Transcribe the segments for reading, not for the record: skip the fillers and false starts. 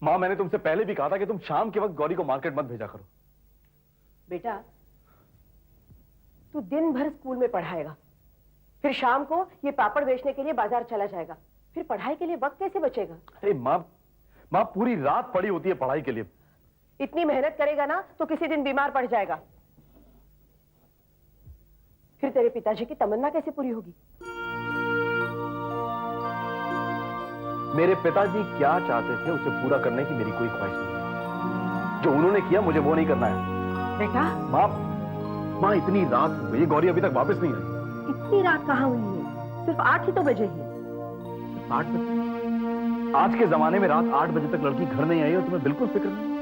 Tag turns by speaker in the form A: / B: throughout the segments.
A: माँ, मैंने तुमसे पहले भी कहा था कि तुम शाम के वक्त गौरी को मार्केट मत भेजा करो।
B: बेटा, तू दिन भर स्कूल में पढ़ाएगा, फिर शाम को ये पापड़ बेचने के लिए बाजार चला जाएगा, फिर पढ़ाई के लिए वक्त कैसे बचेगा?
A: अरे माँ पूरी रात पड़ी होती है पढ़ाई के लिए।
B: इतनी मेहनत करेगा ना तो किसी दिन बीमार पड़ जाएगा, फिर तेरे पिताजी की तमन्ना कैसे पूरी होगी?
A: मेरे पिताजी क्या चाहते थे उसे पूरा करने की मेरी कोई ख्वाहिश नहीं। जो उन्होंने किया मुझे वो नहीं करना है।
B: बेटा,
A: माँ इतनी रात हो गई, गौरी अभी तक वापस नहीं आई।
B: इतनी रात कहाँ हुई है? सिर्फ 8 ही तो बजे ही।
A: 8 बजे? आज के जमाने में रात 8 बजे तक लड़की घर नहीं आई और तुम्हें बिल्कुल फिक्र नहीं?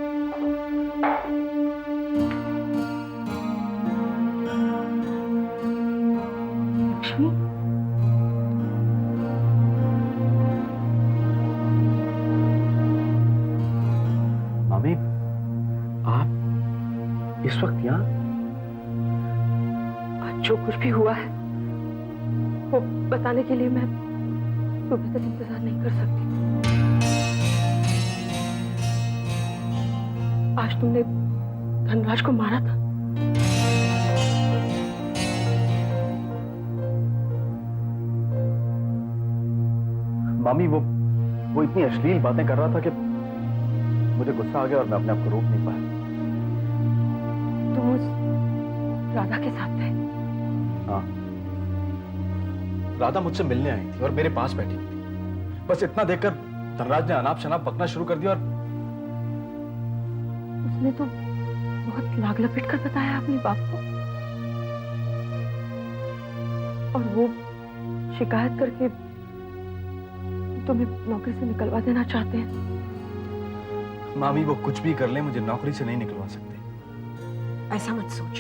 B: लक्ष्मी,
A: मामी, आप इस वक्त यहाँ?
B: आज जो कुछ भी हुआ है वो बताने के लिए मैं सुबह तक इंतजार नहीं कर सकती। आज तुमने धनराज को मारा था।
A: मामी, वो इतनी अश्लील बातें कर रहा था कि मुझे गुस्सा आ गया और मैं अपने आप को रोक नहीं पाया।
B: तुम उस राधा के साथ थे?
A: हाँ, राधा मुझसे मिलने आई थी और मेरे पास बैठी थी। बस इतना देखकर धनराज ने अनाप शनाप बकना शुरू कर दिया और
B: उसने तो बहुत लाग लपेट कर बताया अपने बाप को, और वो शिकायत करके तुम्हें नौकरी से निकलवा देना चाहते हैं।
A: मामी, वो कुछ भी कर ले, मुझे नौकरी से नहीं निकलवा सकते।
C: ऐसा मत सोच,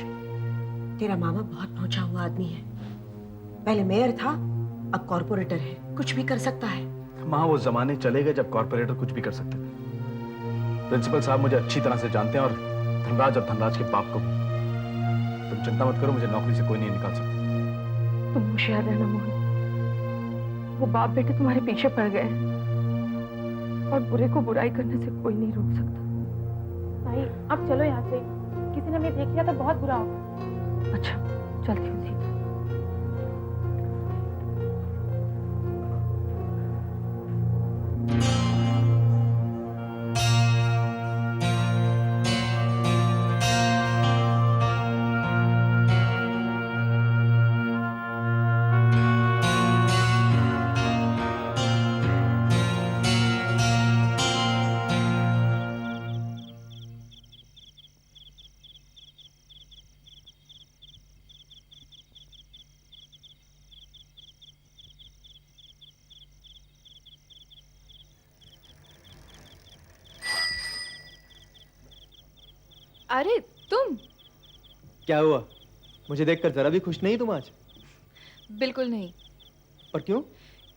C: तेरा मामा बहुत पहुंचा हुआ आदमी है। पहले मेयर था, अब कॉर्पोरेटर है, कुछ भी कर सकता है।
A: माँ, वो जमाने चले गए जब कॉर्पोरेटर कुछ भी कर सकते थे। प्रिंसिपल साहब मुझे अच्छी तरह से जानते हैं और धनराज और धनराज के बाप को भी। तुम चिंता मत करो, मुझे नौकरी से कोई नहीं निकाल सकता।
B: तुम होशियार रहना मोहन, वो बाप बेटे तुम्हारे पीछे पड़ गए और बुरे को बुराई करने से कोई नहीं रोक सकता।
D: भाई, अब चलो यहाँ से, किसी ने हमें देख लिया तो बहुत बुरा होगा।
B: अच्छा, चलती हूँ।
E: अरे तुम?
F: क्या हुआ? मुझे देखकर जरा भी खुश नहीं तुम आज?
E: बिल्कुल नहीं।
F: और क्यों?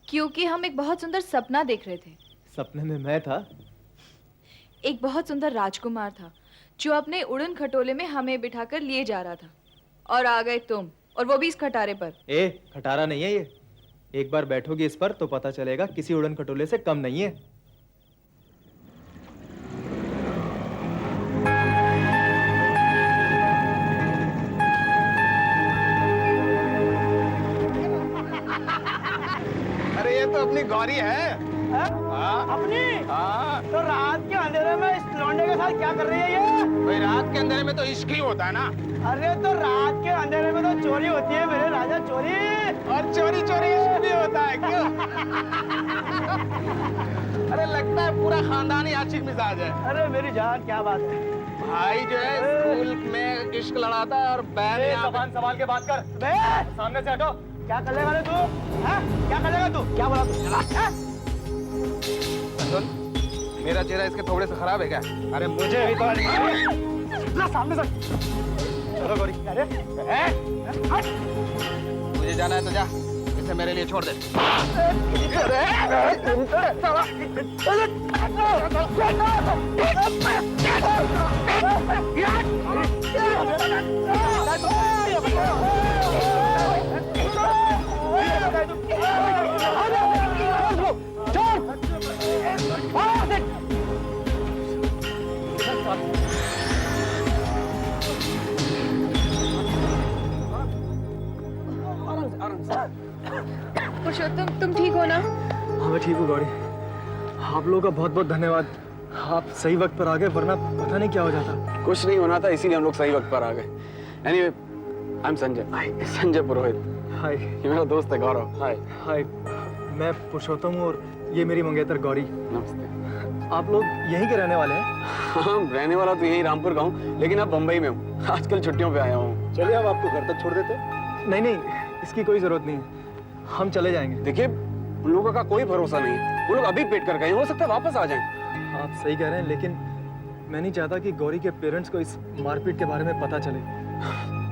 E: क्योंकि हम एक बहुत सुंदर सपना देख रहे थे।
F: सपने में मैं था?
E: एक बहुत सुंदर राजकुमार था जो अपने उड़न खटोले में हमें बिठाकर लिए जा रहा था, और आ गए तुम, और वो भी इस खटारे पर।
F: खटारा नहीं है ये। एक बार बैठोगी इस पर तो पता चलेगा किसी उड़न खटोले से कम नहीं है।
G: तो अपनी गौरी है।
H: अपनी?
G: हाँ।
H: तो रात के अंधेरे में इस लौंडे के साथ क्या कर रही है ये?
G: भाई, रात के अंधेरे में तो इश्क ही होता है ना।
H: अरे तो रात के अंधेरे में तो चोरी होती है मेरे राजा, चोरी।
G: और चोरी चोरी इश्क भी होता है क्यों? अरे लगता है पूरा खानदानी आशिक मिजाज है।
H: अरे मेरी जान, क्या बात है।
G: भाई जो है स्कूल में इश्क लड़ाता है और बहन
H: जबान संभाल के बात कर। सामने से हटो। क्या कर लेगा तू? क्या कर लेगा तू? क्या बोला तू?
G: मेरा चेहरा इसके थोड़े से खराब है क्या?
H: अरे मुझे भी तो सामने से। चलो गौरी। अरे
G: मुझे जाना है तो जा, इसे मेरे लिए छोड़ दे। आराम से।
E: पुरुषोत्तम तुम ठीक हो ना?
F: हाँ मैं ठीक हूँ गौरी। आप लोगों का बहुत बहुत धन्यवाद। आप सही वक्त पर आ गए, वरना पता नहीं क्या हो जाता।
G: कुछ नहीं होना था, इसीलिए हम लोग सही वक्त पर आ गए। Anyway, I am Sanjay, Sanjay Purohit.
F: Hi.
G: ये मेरा दोस्त है गौरव। हाय।
F: हाय, मैं पुरुषोत्तम हूँ और ये मेरी मंगेतर गौरी।
G: नमस्ते।
F: आप लोग यहीं के रहने वाले हैं?
G: हाँ, रहने वाला तो यही रामपुर का हूँ, लेकिन अब बम्बई में हूँ। आजकल छुट्टियों पे आया हूँ।
H: चलिए हम आपको घर तक छोड़ देते।
F: नहीं नहीं, इसकी कोई जरूरत नहीं है, हम चले जाएंगे।
G: देखिए, उन लोगों का कोई भरोसा नहीं है। वो लोग अभी पेट कर गए, हो सकता है वापस आ जाएं।
F: आप सही कह रहे हैं, लेकिन मैं नहीं चाहता कि गौरी के पेरेंट्स को इस मारपीट के बारे में पता चले।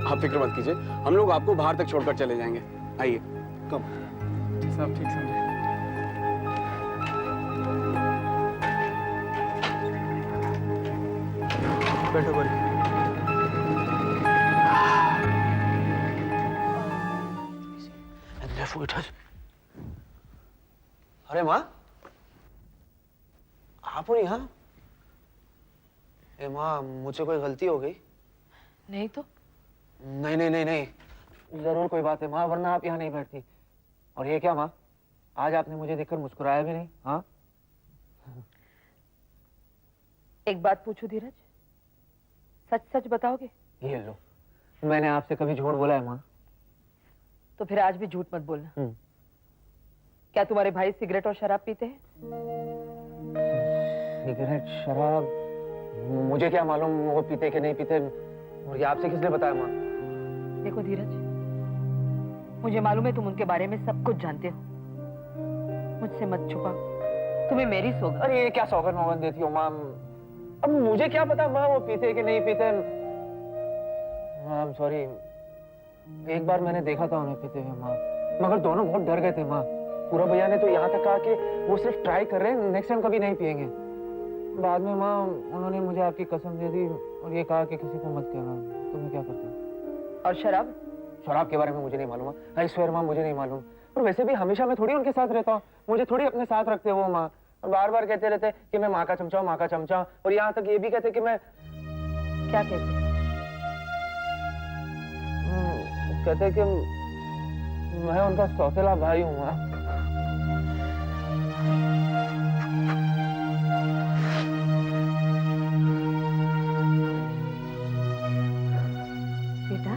G: आप फिक्र मत कीजिए, हम लोग आपको बाहर तक छोड़कर चले जाएंगे। आइए।
F: कब? सब ठीक समझे। बैठो गौरी।
H: अरे माँ, आप हो यहाँ? ए माँ, मुझसे कोई गलती हो गई?
B: नहीं तो
H: नहीं नहीं नहीं नहीं, जरूर कोई बात है माँ, वरना आप यहाँ नहीं बैठती। और ये क्या माँ, आज आपने मुझे देखकर मुस्कुराया भी नहीं? हाँ,
B: एक बात पूछूं धीरज, सच सच बताओगे?
H: ये लो, मैंने आपसे कभी झूठ बोला है माँ?
B: तो फिर आज भी झूठ मत बोलना। क्या तुम्हारे भाई सिगरेट और शराब पीते हैं?
H: सिगरेट शराब मुझे क्या मालूम वो पीते कि नहीं पीते, और ये आपसे किसने बताया माँ?
B: देखो धीरज, मुझे मालूम है तुम उनके बारे में सब कुछ जानते हो। मुझसे मत छुपाओ, तुम्हें मेरी सौगंध।
H: अरे ये क्या सौगंध वौगंध देती हो माँ? अब मुझे क्या पता माँ वो पीते कि नहीं पीते। माँ सॉरी, एक बार मैंने देखा था उन्हें पीते हुए माँ, मगर दोनों बहुत डर गए थे माँ। पूरा भैया ने तो यहाँ तक कहा कि वो सिर्फ ट्राई कर रहे हैं, नेक्स्ट टाइम कभी नहीं पिएंगे। बाद में माँ उन्होंने मुझे आपकी कसम दे दी और ये कहा कि किसी को मत कहना। तो मैं क्या करता?
B: और शराब?
H: शराब के बारे में मुझे नहीं मालूम, आई स्वेयर माँ मुझे नहीं मालूम। और वैसे भी हमेशा मैं थोड़ी उनके साथ रहता हूँ, मुझे थोड़ी अपने साथ रखते वो माँ। और बार बार कहते रहते कि मैं माँ का चमचा हूँ, माँ का चमचा हूँ। और यहाँ तक ये भी कहते कि मैं
B: क्या कहते?
H: कहते कि मैं उनका सौतेला भाई हूँ माँ।
B: बेटा,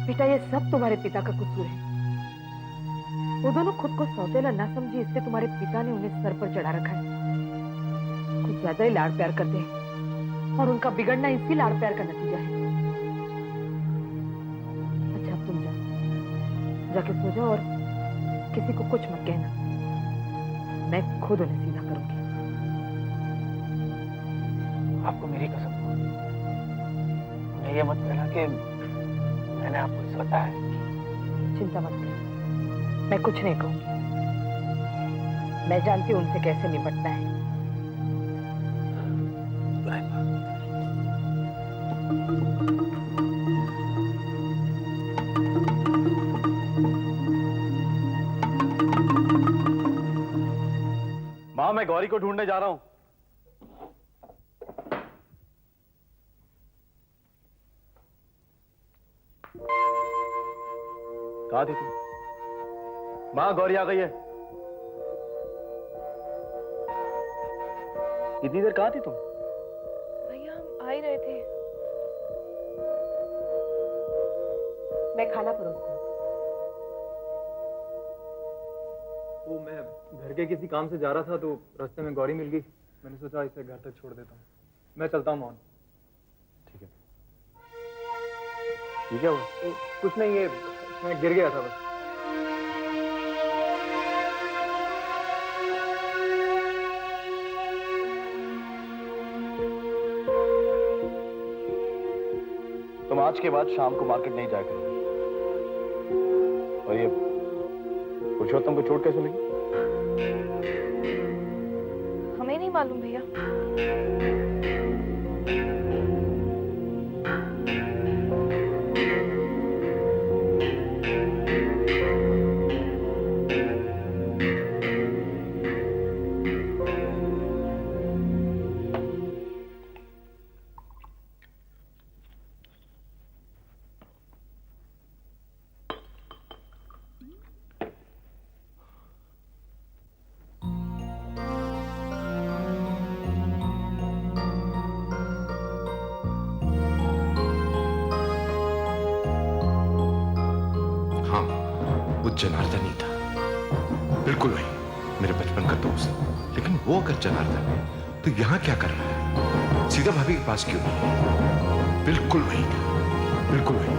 B: बेटा ये सब तुम्हारे पिता का कसूर है। वो दोनों खुद को सौतेला ना समझे, इसलिए तुम्हारे पिता ने उन्हें सर पर चढ़ा रखा है। कुछ ज्यादा ही लाड़ प्यार करते हैं और उनका बिगड़ना इसी लाड़ प्यार का नतीजा है। अच्छा अब तुम जाओ, जाके सो जाओ और किसी को कुछ मत कहना। मैं खुद उन्हें सीधा करूंगी।
H: आपको मेरी कसम, ये मत कहना कि मैंने आपको इसे बताया।
B: चिंता मत कर, मैं कुछ नहीं कहूंगी। मैं जानती हूं उनसे कैसे निपटना है।
A: माँ, मैं गौरी को ढूंढने जा रहा हूँ। कहाँ थी तुम? माँ, गौरी आ गई है। इतनी देर कहाँ थी तुम?
E: भैया हम आ ही रहे थे।
B: मैं खाना परोसती हूँ।
F: वो मैं घर के किसी काम से जा रहा था तो रास्ते में गौरी मिल गई, मैंने सोचा इसे घर तक छोड़ देता हूँ। मैं चलता हूँ मोहन।
A: ठीक है। ये क्या हुआ?
F: तो कुछ नहीं, ये मैं गिर गया था बस।
A: तुम आज के बाद शाम को मार्केट नहीं जाया करोगे। और ये पुरुषोत्तम को चोट कैसे लगी?
E: हमें नहीं मालूम भैया।
I: हाँ, वो जनार्दन ही था, बिल्कुल वही, मेरे बचपन का दोस्त। लेकिन वो अगर जनार्दन है तो यहाँ क्या कर रहा है? सीधा भाभी के पास क्यों नहीं? बिल्कुल वही था, बिल्कुल वही।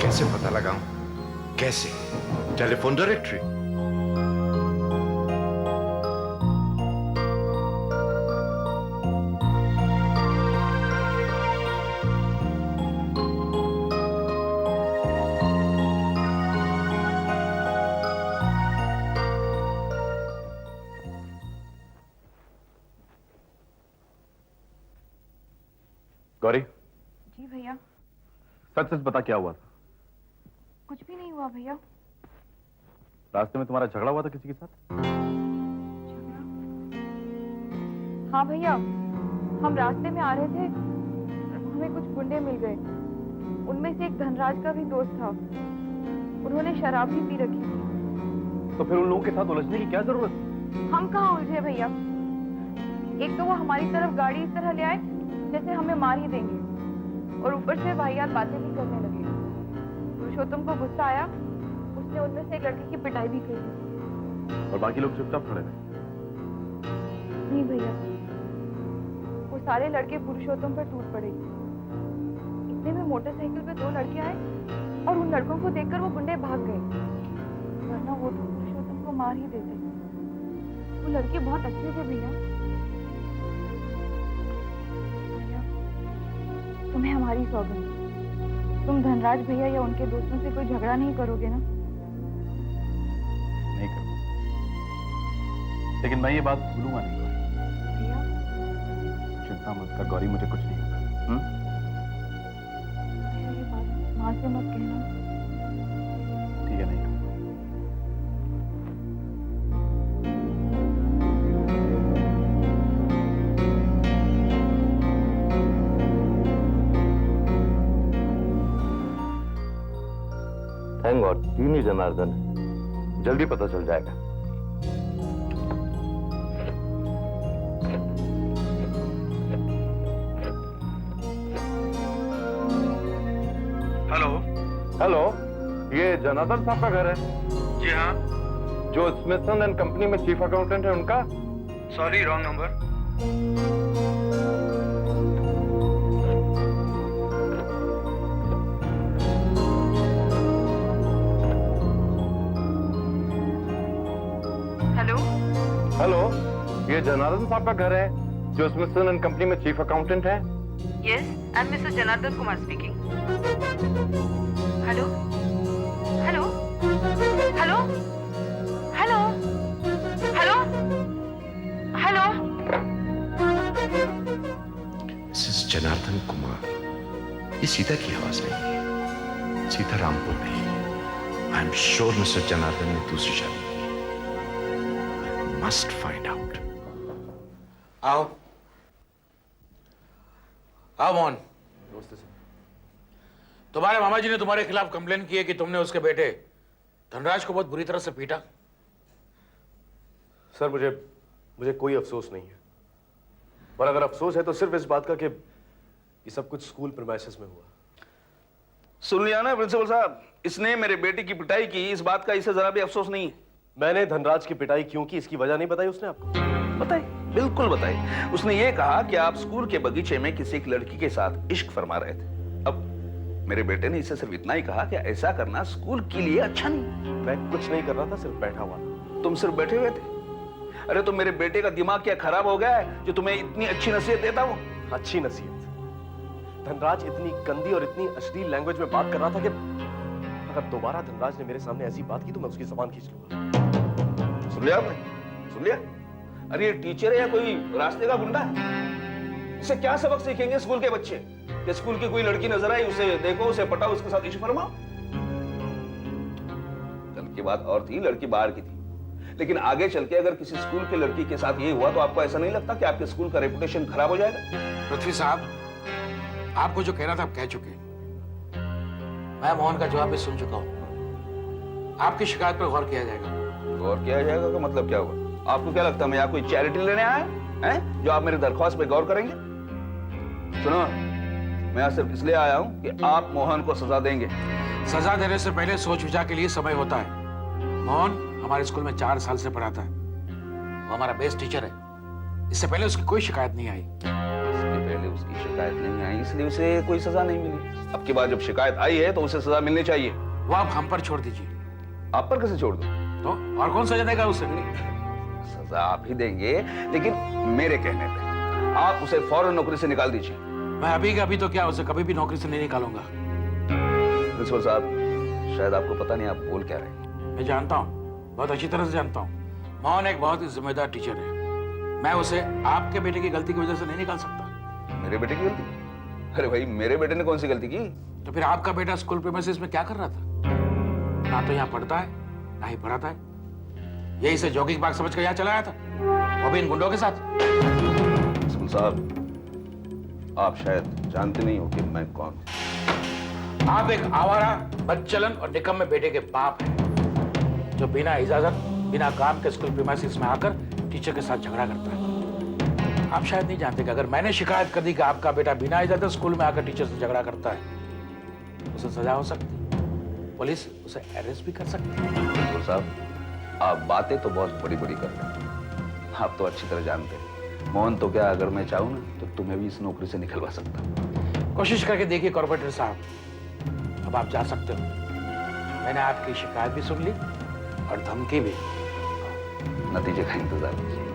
I: कैसे पता लगाऊं? कैसे? Telephone directory?
A: गौरी,
D: जी भैया।
A: सच सच बता, क्या हुआ था?
D: कुछ भी नहीं हुआ भैया।
A: रास्ते में तुम्हारा झगड़ा हुआ था किसी के साथ?
D: झगड़ा? हाँ भैया, हम रास्ते में आ रहे थे, हमें कुछ गुंडे मिल गए। उनमें से एक धनराज का भी दोस्त था। उन्होंने शराब भी पी रखी थी।
A: तो फिर उन लोगों के साथ उलझने की क्या जरूरत थी?
D: हम कहाँ उलझे भैया। एक तो वो हमारी तरफ गाड़ी इस तरह ले आए जैसे हमें मार ही देंगे, और ऊपर से वाहियात बातें भी करने लगे। पुरुषोत्तम को गुस्सा आया, उसने उनमें से एक लड़के की पिटाई भी की।
A: और बाकी लोग चुपचाप खड़े रहे?
D: नहीं भैया, वो सारे लड़के पुरुषोत्तम पर टूट पड़े। इतने में मोटरसाइकिल पे 2 लड़के आए और उन लड़कों को देखकर वो गुंडे भाग गए, वरना वो तो पुरुषोत्तम को मार ही देते। वो लड़के बहुत अच्छे थे भैया। तुम्हें हमारी सौगंध, तुम धनराज भैया या उनके दोस्तों से कोई झगड़ा नहीं करोगे ना?
A: नहीं करूंगा, लेकिन मैं ये बात भूलूंगा नहीं गौरी।
D: भैया
A: चिंता मत कर गौरी, मुझे कुछ नहीं होगा।
D: भैया, ये बात माँ से मत कहना।
A: ठीक है, नहीं कहूंगा।
I: थैंक गॉड, तीन ही जनार्दन है, जल्दी पता चल जाएगा।
F: हेलो
I: हेलो, ये जनार्दन साहब का घर है?
F: जी हाँ।
I: जो स्मिथसन एंड कंपनी में चीफ अकाउंटेंट है उनका?
F: Sorry, wrong number.
B: Hello,
I: hello, ये जनार्दन साहब का घर है जो स्मिथसन एंड कंपनी में चीफ अकाउंटेंट है?
B: Yes, I am mister Janardan Kumar speaking. Hello hello hello hello hello hello.
I: Mrs Janardan Kumar, ये सीता की आवाज नहीं है, सीताराम बोल रही है। I am sure mister Janardan ने दूसरी शादी की। I must find out.
J: आओ आओ मोहन।
A: नमस्ते सर।
J: तुम्हारे मामा जी ने तुम्हारे खिलाफ कंप्लेन की है कि तुमने उसके बेटे धनराज को बहुत बुरी तरह से पीटा।
A: सर, मुझे कोई अफसोस नहीं है, और अगर अफसोस है तो सिर्फ इस बात का कि ये सब कुछ स्कूल प्रीमाइसेस में हुआ।
K: सुन लिया ना प्रिंसिपल साहब, इसने मेरे बेटे की पिटाई की, इस बात का इसे जरा भी अफसोस नहीं है।
A: मैंने धनराज की पिटाई क्यों की इसकी वजह नहीं बताई उसने आपको?
K: बताइए, बिल्कुल बताइए। उसने ये कहा कि आप स्कूल के बगीचे में किसी एक लड़की के साथ इश्क फरमा रहे थे। अब मेरे बेटे ने इसे सिर्फ इतना ही कहा कि ऐसा करना स्कूल के लिए अच्छा नहीं।
A: मैं कुछ नहीं कर रहा था, सिर्फ बैठा हुआ था।
K: तुम सिर्फ बैठे हुए थे? अरे तो मेरे बेटे का दिमाग क्या खराब हो गया है जो तुम्हें इतनी अच्छी नसीहत देता वो?
A: अच्छी नसीहत? धनराज इतनी गंदी और इतनी अश्लील लैंग्वेज में बात कर रहा था कि अगर दोबारा धनराज ने मेरे सामने ऐसी बात की तो मैं उसकी जुबान खींच लूंगा।
K: सुन लिया आपने? सुन लिया? अरे ये टीचर है या कोई रास्ते का गुंडा है? इसे क्या सबक सीखेंगे स्कूल के बच्चे कि स्कूल की कोई लड़की नजर आई उसे देखो, उसे पटाओ, उसके साथ इश्क फरमाओ। कल की बात और थी, लड़की बाहर की थी, लेकिन आगे चल के अगर किसी स्कूल के लड़की के साथ ये हुआ तो आपको ऐसा नहीं लगता कि आपके स्कूल का रेपुटेशन खराब हो जाएगा?
J: पृथ्वी साहब, आपको जो कहना था आप कह चुके हैं। मैं मोहन का जवाब भी सुन चुका हूँ। आपकी शिकायत पर गौर किया जाएगा।
K: गौर किया जाएगा का मतलब क्या हुआ? आपको क्या लगता है मैं यहाँ कोई चैरिटी लेने आया हैं जो आप मेरी दरख्वास्त पे गौर करेंगे? सुनो, मैं यहाँ सिर्फ इसलिए आया हूँ कि आप मोहन को सजा देंगे।
J: सजा देने से पहले सोच विचार के लिए समय होता है। मोहन हमारे स्कूल में 4 साल से पढ़ाता है। वो हमारा बेस्ट टीचर है। इससे पहले उसकी कोई शिकायत नहीं आई।
K: इसके पहले उसकी शिकायत नहीं आई, इसलिए उसे कोई सजा नहीं मिली। अब की बार जब शिकायत आई है तो उसे सजा मिलनी चाहिए।
J: वो आप हम पर छोड़ दीजिए।
K: आप पर कैसे छोड़ दूं?
J: तो और कौन सजा देगा उसे?
K: सजा आप ही देंगे, लेकिन मेरे कहने पे। आप उसे फौरन नौकरी से निकाल दीजिए।
J: मैं अभी का अभी तो क्या, उसे कभी भी नौकरी से नहीं निकालूंगा।
K: प्रिंसिपल साहब, शायद आपको पता नहीं आप बोल क्या रहे हैं।
J: मैं जानता हूँ, बहुत अच्छी तरह से जानता हूँ। मोहन एक बहुत ही जिम्मेदार टीचर है। मैं उसे आपके बेटे की गलती की वजह से नहीं निकाल सकता।
K: मेरे बेटे की गलती? अरे भाई, मेरे बेटे ने कौन सी गलती की?
J: तो फिर आपका बेटा स्कूल प्रीमिसेस में क्या कर रहा था? ना तो यहाँ पढ़ता है, ना ही पढ़ाता है। यही से जॉगिंग पार्क समझ कर यहाँ चला आया था, वो भी इन गुंडों के साथ।
K: प्रिंसिपल साहब, आप शायद जानते नहीं हो कि मैं कौन हूं।
J: आप एक आवारा, बदचलन और निकम्मे बेटे के बाप हैं, जो बिना इजाजत, बिना काम के स्कूल प्रीमिसेस में आकर टीचर के साथ झगड़ा करता है। आप शायद नहीं जानते कि अगर मैंने शिकायत कर दी कि आपका बेटा बिना इजाजत स्कूल में आकर टीचर से झगड़ा करता है, उसे सजा हो सकती है। पुलिस उसे अरेस्ट भी कर सकती है।
K: प्रिंसिपल साहब, आप बातें तो बहुत बड़ी बड़ी कर रहे हैं। आप तो अच्छी तरह जानते हैं मोहन तो क्या, अगर मैं चाहूँ ना तो तुम्हें भी इस नौकरी से निकलवा सकता हूँ।
J: कोशिश करके देखिए कॉर्पोरेटर साहब, अब आप जा सकते हो। मैंने आपकी शिकायत भी सुन ली और धमकी भी।
K: नतीजे का इंतजार कीजिए।